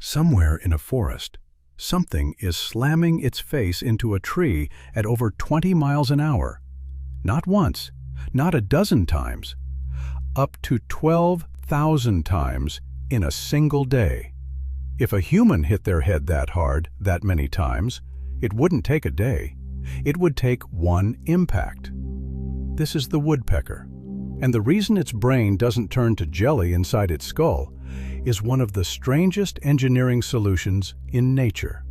Somewhere in a forest, something is slamming its face into a tree at over 20 miles an hour. Not once, not a dozen times, up to 12,000 times in a single day. If a human hit their head that hard, that many times, it wouldn't take a day. It would take one impact. This is the woodpecker. And the reason its brain doesn't turn to jelly inside its skull is one of the strangest engineering solutions in nature.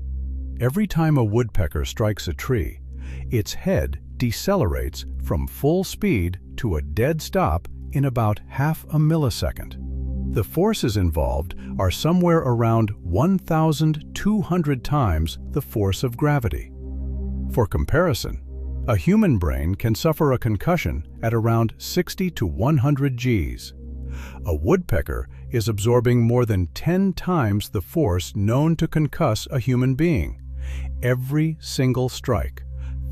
Every time a woodpecker strikes a tree, its head decelerates from full speed to a dead stop in about half a millisecond. The forces involved are somewhere around 1,200 times the force of gravity. For comparison, a human brain can suffer a concussion at around 60 to 100 Gs. A woodpecker is absorbing more than 10 times the force known to concuss a human being, every single strike,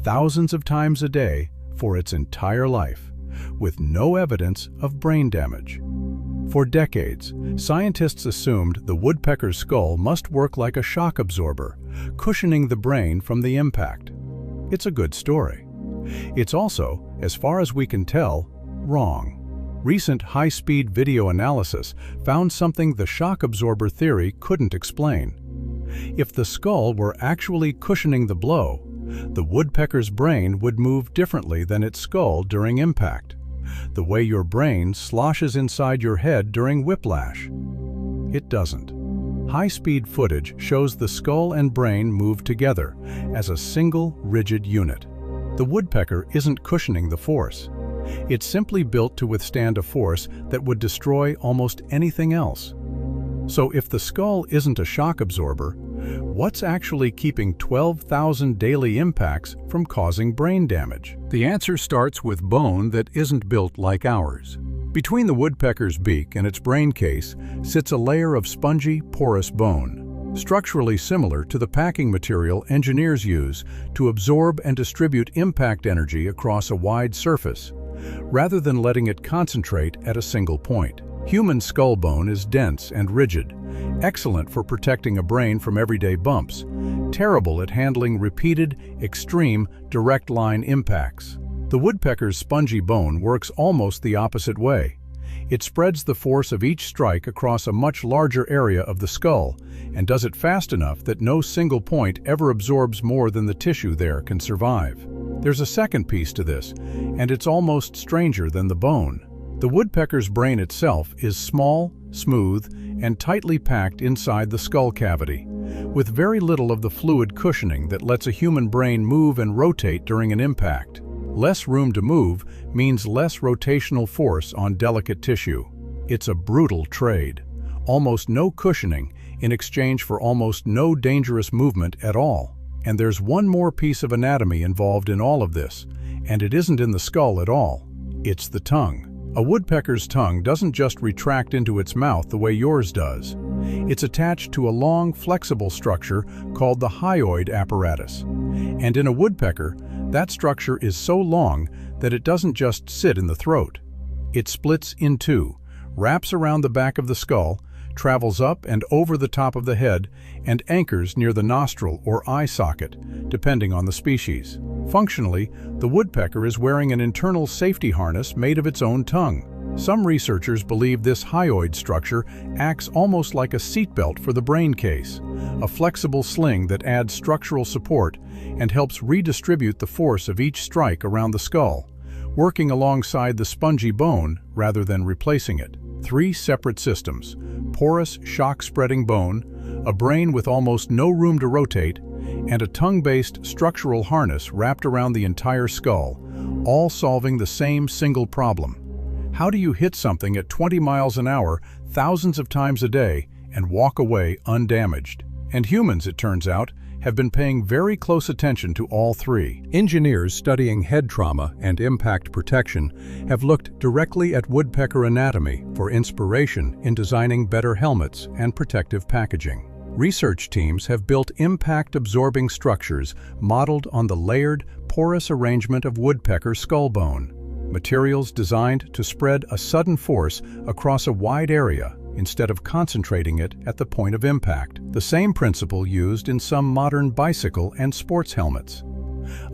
thousands of times a day for its entire life, with no evidence of brain damage. For decades, scientists assumed the woodpecker's skull must work like a shock absorber, cushioning the brain from the impact. It's a good story. It's also, as far as we can tell, wrong. Recent high-speed video analysis found something the shock absorber theory couldn't explain. If the skull were actually cushioning the blow, the woodpecker's brain would move differently than its skull during impact, the way your brain sloshes inside your head during whiplash. It doesn't. High-speed footage shows the skull and brain move together as a single rigid unit. The woodpecker isn't cushioning the force. It's simply built to withstand a force that would destroy almost anything else. So if the skull isn't a shock absorber, what's actually keeping 12,000 daily impacts from causing brain damage? The answer starts with bone that isn't built like ours. Between the woodpecker's beak and its brain case sits a layer of spongy, porous bone, structurally similar to the packing material engineers use to absorb and distribute impact energy across a wide surface, rather than letting it concentrate at a single point. Human skull bone is dense and rigid, excellent for protecting a brain from everyday bumps, terrible at handling repeated, extreme, direct-line impacts. The woodpecker's spongy bone works almost the opposite way. It spreads the force of each strike across a much larger area of the skull and does it fast enough that no single point ever absorbs more than the tissue there can survive. There's a second piece to this, and it's almost stranger than the bone. The woodpecker's brain itself is small, smooth, and tightly packed inside the skull cavity, with very little of the fluid cushioning that lets a human brain move and rotate during an impact. Less room to move means less rotational force on delicate tissue. It's a brutal trade. Almost no cushioning in exchange for almost no dangerous movement at all. And there's one more piece of anatomy involved in all of this, and it isn't in the skull at all. It's the tongue. A woodpecker's tongue doesn't just retract into its mouth the way yours does. It's attached to a long, flexible structure called the hyoid apparatus. And in a woodpecker, that structure is so long that it doesn't just sit in the throat. It splits in two, wraps around the back of the skull, travels up and over the top of the head, and anchors near the nostril or eye socket, depending on the species. Functionally, the woodpecker is wearing an internal safety harness made of its own tongue. Some researchers believe this hyoid structure acts almost like a seatbelt for the brain case, a flexible sling that adds structural support and helps redistribute the force of each strike around the skull, working alongside the spongy bone rather than replacing it. Three separate systems: porous, shock-spreading bone, a brain with almost no room to rotate, and a tongue-based structural harness wrapped around the entire skull, all solving the same single problem. How do you hit something at 20 miles an hour, thousands of times a day, and walk away undamaged? And humans, it turns out, have been paying very close attention to all three. Engineers studying head trauma and impact protection have looked directly at woodpecker anatomy for inspiration in designing better helmets and protective packaging. Research teams have built impact-absorbing structures modeled on the layered, porous arrangement of woodpecker skull bone. Materials designed to spread a sudden force across a wide area instead of concentrating it at the point of impact. The same principle used in some modern bicycle and sports helmets.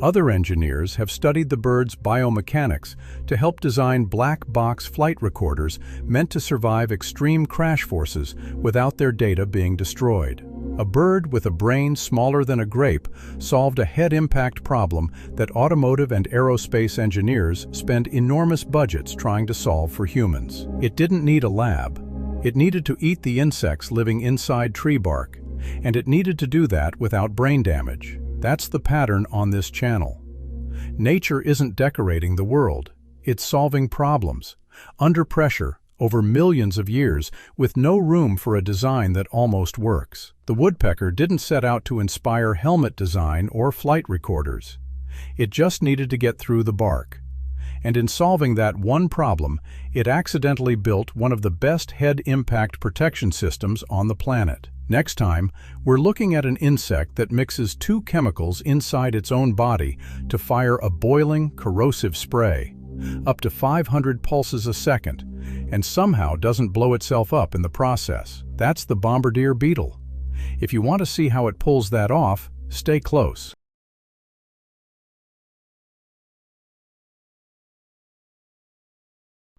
Other engineers have studied the bird's biomechanics to help design black box flight recorders meant to survive extreme crash forces without their data being destroyed. A bird with a brain smaller than a grape solved a head impact problem that automotive and aerospace engineers spend enormous budgets trying to solve for humans. It didn't need a lab. It needed to eat the insects living inside tree bark, and it needed to do that without brain damage. That's the pattern on this channel. Nature isn't decorating the world. It's solving problems, under pressure, over millions of years, with no room for a design that almost works. The woodpecker didn't set out to inspire helmet design or flight recorders. It just needed to get through the bark. And in solving that one problem, it accidentally built one of the best head impact protection systems on the planet. Next time, we're looking at an insect that mixes two chemicals inside its own body to fire a boiling, corrosive spray, up to 500 pulses a second, and somehow doesn't blow itself up in the process. That's the bombardier beetle. If you want to see how it pulls that off, stay close.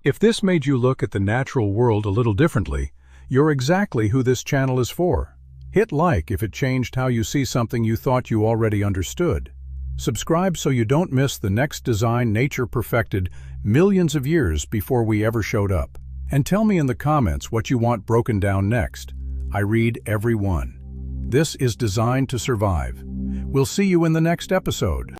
If this made you look at the natural world a little differently, you're exactly who this channel is for. Hit like if it changed how you see something you thought you already understood. Subscribe so you don't miss the next design nature perfected millions of years before we ever showed up. And tell me in the comments what you want broken down next. I read every one. This is Designed to Survive. We'll see you in the next episode.